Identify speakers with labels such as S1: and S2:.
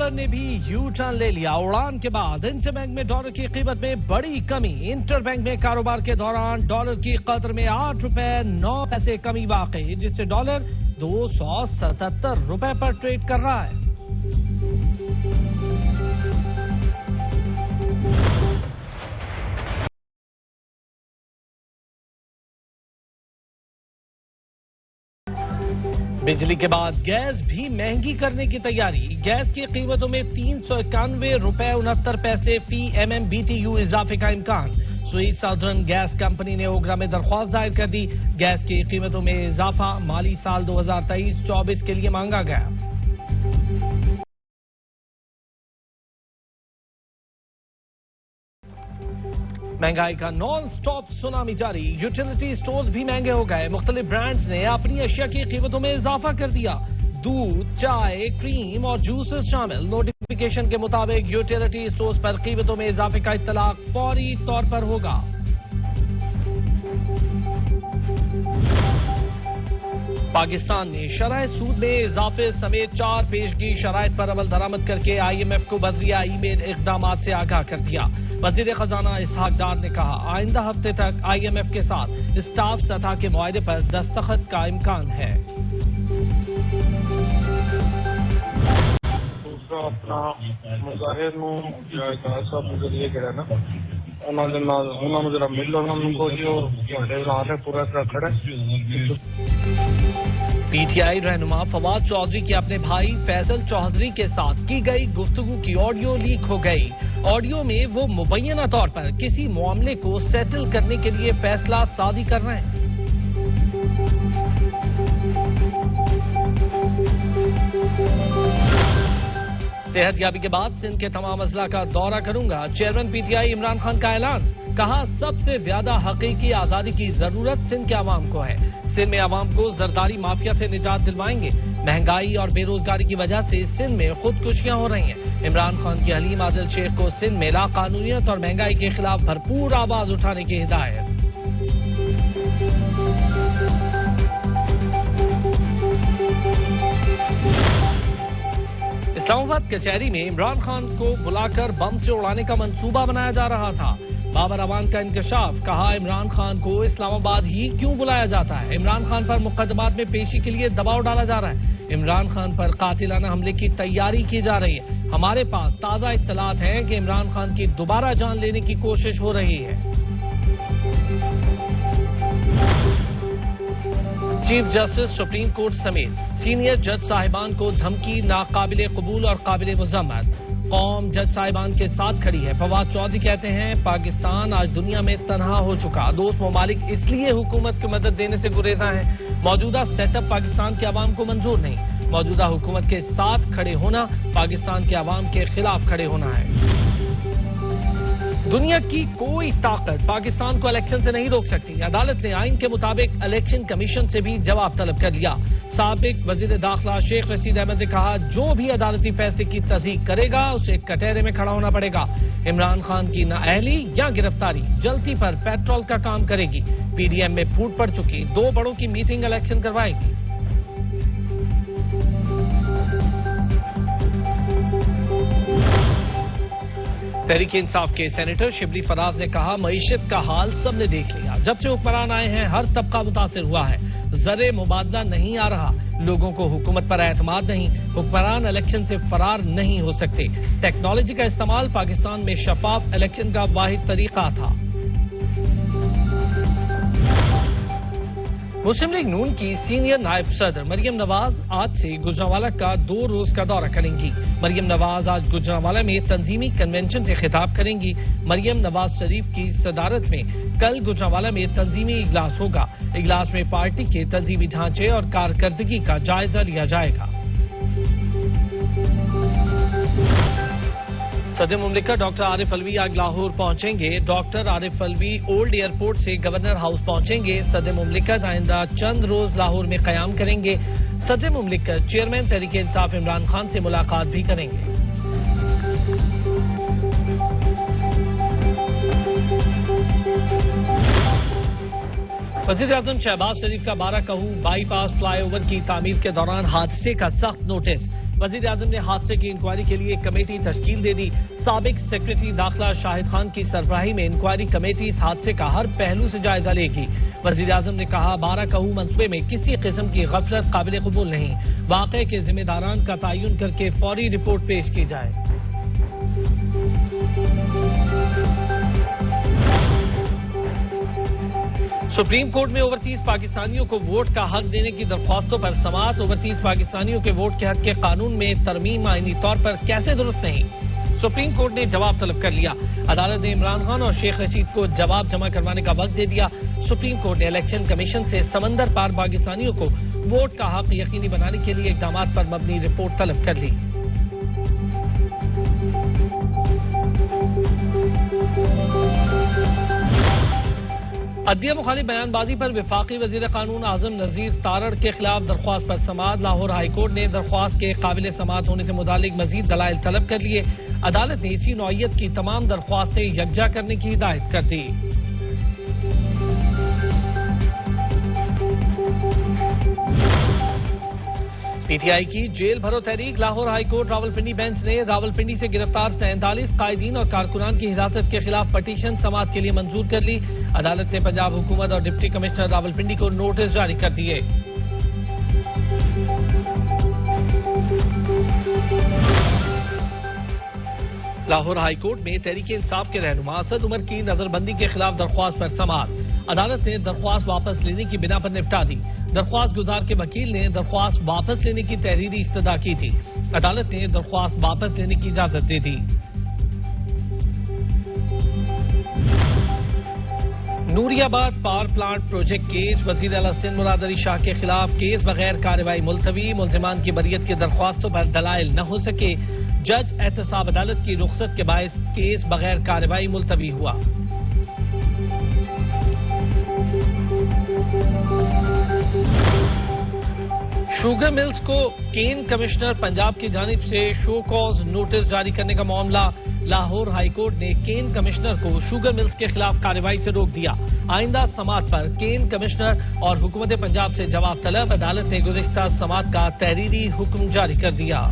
S1: Dollar ने भी U turn ले लिया। उड़ान के बाद इंटरबैंक में डॉलर की कीमत में बड़ी कमी। इंटरबैंक में कारोबार के दौरान डॉलर की कदर में 8 रुपए 9 पैसे कमी वाकई, जिससे डॉलर 277 रुपए पर ट्रेड कर रहा है। बिजली के बाद गैस भी महंगी करने की तैयारी। गैस की कीमतों में 391 रुपए 69 पैसे फी MMBTU इजाफे का इम्कान। स्वीट साउदर्न गैस कंपनी ने ओगरा में दरख्वास्त दायर कर दी। गैस की कीमतों में इजाफा माली साल 2023-24 के लिए मांगा गया। महंगाई का नॉन स्टॉप सुनामी जारी। यूटिलिटी स्टोर्स भी महंगे हो गए। मुख्तलिफ ब्रांड्स ने अपनी अशिया की कीमतों में इजाफा कर दिया। दूध, चाय, क्रीम और जूसेस शामिल। नोटिफिकेशन के मुताबिक यूटिलिटी स्टोर्स पर कीमतों में इजाफे का इत्तलाक फौरी तौर पर होगा। पाकिस्तान ने शरह सूद में इजाफे समेत 4 पेशगी शराइत पर अमल दरामद करके IMF को बजरिया ईमेल इक़दामात से आगाह कर दिया। वज़ीर खजाना इसहाक डार ने कहा, आइंदा हफ्ते तक IMF के साथ स्टाफ सतह के मुआहदे पर दस्तखत का इम्कान है।
S2: दूसरा अपना मुजाहिर मुझे ये कह रहा है ना, उन्होंने जरा मिल लो उनको जो पूरा खड़ा
S1: PTI रहनुमा फवाद चौधरी की अपने भाई फैसल चौधरी के साथ की गई गुफ्तगू की ऑडियो लीक हो गई। ऑडियो में वो मुबैना तौर पर किसी मामले को सेटल करने के लिए फैसला साजी कर रहे हैं। सेहतयाबी के बाद सिंध के तमाम अजला का दौरा करूंगा। चेयरमैन PTI इमरान खान का ऐलान। कहा, सबसे ज्यादा हकीकी आजादी की जरूरत सिंध के अवाम को है। सिंध में अवाम को जरदारी माफिया से निजात दिलवाएंगे। महंगाई और बेरोजगारी की वजह से सिंध में खुदकुशियां हो रही हैं। इमरान खान की हलीम आदिल शेख को सिंध में लाकानूनियत और महंगाई के खिलाफ भरपूर आवाज उठाने की हिदायत। इस्लामाबाद कचहरी में इमरान खान को बुलाकर बम से उड़ाने का मंसूबा बनाया जा रहा था। बाबर अवान का इंकशाफ। कहा, इमरान खान को इस्लामाबाद ही क्यों बुलाया जाता है। इमरान खान पर मुकदमात में पेशी के लिए दबाव डाला जा रहा है। इमरान खान पर कातिलाना हमले की तैयारी की जा रही है। हमारे पास ताजा इत्तलात हैं कि इमरान खान की दोबारा जान लेने की कोशिश हो रही है। चीफ जस्टिस सुप्रीम कोर्ट समेत सीनियर जज साहिबान को धमकी नाकाबिले कबूल और काबिले मुजम्मत। कौम जज साहिबान के साथ खड़ी है। फवाद चौधरी कहते हैं, पाकिस्तान आज दुनिया में तनहा हो चुका। दोस्त ममालिक इसलिए हुकूमत की मदद देने से गुरेजा है। मौजूदा सेटअप पाकिस्तान के अवाम को मंजूर नहीं। मौजूदा हुकूमत के साथ खड़े होना पाकिस्तान के अवाम के खिलाफ खड़े होना है। दुनिया की कोई ताकत पाकिस्तान को इलेक्शन से नहीं रोक सकती। अदालत ने आइन के मुताबिक इलेक्शन कमीशन से भी जवाब तलब कर लिया। साबिक वजीर दाखिला शेख रशीद अहमद ने कहा, जो भी अदालती फैसले की तस्दीक करेगा उसे कटहरे में खड़ा होना पड़ेगा। इमरान खान की नाअहली या गिरफ्तारी जल्दी पर पेट्रोल का काम करेगी। PDM में फूट पड़ चुकी 2 बड़ों की मीटिंग इलेक्शन करवाएगी। तहरीक इंसाफ के सेनेटर शिबली फराज ने कहा, मईशत का हाल सबने देख लिया। जब से हुक्मरान आए हैं हर तबका मुतासिर हुआ है। जरे मुबादला नहीं आ रहा। लोगों को हुकूमत पर एतमाद नहीं। हुक्मरान इलेक्शन से फरार नहीं हो सकते। टेक्नोलॉजी का इस्तेमाल पाकिस्तान में शफाफ इलेक्शन का वाहिद तरीका था। मुस्लिम लीग नून की सीनियर नायब सदर मरियम नवाज आज से गुजरांवाला का 2 रोज का दौरा करेंगी। मरियम नवाज आज गुजरांवाला में तंजीमी कन्वेंशन से खिताब करेंगी। मरियम नवाज शरीफ की सदारत में कल गुजरांवाला में तंजीमी इजलास होगा। इजलास में पार्टी के तंजीमी ढांचे और कारकर्दगी का जायजा लिया जाएगा। सदर मुमलिकत डॉक्टर आरिफ अलवी आज लाहौर पहुंचेंगे। Doctor Arif Alvi old airport से गवर्नर हाउस पहुंचेंगे। सदर मुमलिकत आइंदा चंद रोज लाहौर में कयाम करेंगे। सदर मुमलिकत चेयरमैन तहरीक इंसाफ इमरान खान से मुलाकात भी करेंगे। वज़ीर-ए-आज़म शहबाज शरीफ का 12 कहू बाईपास फ्लाईओवर की तामीर के दौरान हादसे का सख्त नोटिस। وزیر اعظم نے حادثے کی انکوائری کے لیے ایک کمیٹی تشکیل دے دی. سابق سیکرٹری داخلہ شاہد خان کی سربراہی میں انکوائری کمیٹی اس حادثے کا ہر پہلو سے جائزہ لے گی. وزیر اعظم نے کہا 12 کہو منصوبے میں کسی قسم کی غفلت قابل قبول نہیں. واقعے کے ذمہ داران کا تعین کر کے فوری رپورٹ پیش کی جائے. سپریم کورٹ میں اوورسیز پاکستانیوں کو ووٹ کا حق دینے کی درخواستوں پر سماعت. اوورسیز پاکستانیوں کے ووٹ کے حق کے قانون میں ترمیم آئینی طور پر کیسے درست نہیں؟ سپریم کورٹ نے جواب طلب کر لیا. عدالت نے عمران خان اور شیخ رشید کو جواب جمع کروانے کا وقت دے دیا. سپریم کورٹ نے الیکشن کمیشن سے سمندر پار پاکستانیوں کو ووٹ کا حق یقینی بنانے کے لیے اقدامات پر مبنی رپورٹ طلب کر لی. عدلیہ مخالف بیان بازی پر وفاقی وزیر قانون اعظم نذیر تارڑ کے خلاف درخواست پر سماعت. لاہور ہائی کورٹ نے درخواست کے قابل سماعت ہونے سے متعلق مزید دلائل طلب کر لیے. عدالت نے اسی نوعیت کی تمام درخواستیں یکجا کرنے کی ہدایت کر دی. پی ٹی آئی کی جیل بھرو تحریک. Lahore high court Rawalpindi bench نے راولپنڈی سے گرفتار 47 قائدین اور کارکنان کی حراست کے خلاف پٹیشن سماعت کے لیے منظور کر لی. عدالت نے پنجاب حکومت اور ڈپٹی کمشنر راولپنڈی کو نوٹس جاری کر دیے. لاہور ہائی کورٹ میں تحریک انصاف کے رہنما اسد عمر کی نظر بندی کے خلاف درخواست پر سماعت. عدالت نے درخواست واپس لینے کی بنا پر نپٹا دی. درخواست گزار کے وکیل نے درخواست واپس لینے کی تحریری استدعا کی تھی. عدالت نے درخواست واپس لینے کی اجازت دے دی. نوری آباد پاور پلانٹ پروجیکٹ کیس. وزیر اعلیٰ سندھ مراد علی شاہ کے خلاف کیس بغیر کارروائی ملتوی. ملزمان کی بریت کی درخواستوں پر دلائل نہ ہو سکے. جج احتساب عدالت کی رخصت کے باعث کیس بغیر کارروائی ملتوی ہوا. شوگر ملز کو کین کمشنر پنجاب کی جانب سے شو کاز نوٹس جاری کرنے کا معاملہ. لاہور ہائی کورٹ نے کین کمشنر کو شوگر ملز کے خلاف کارروائی سے روک دیا. آئندہ سماعت پر کین کمشنر اور حکومت پنجاب سے جواب طلب. عدالت نے گزشتہ سماعت کا تحریری حکم جاری کر دیا.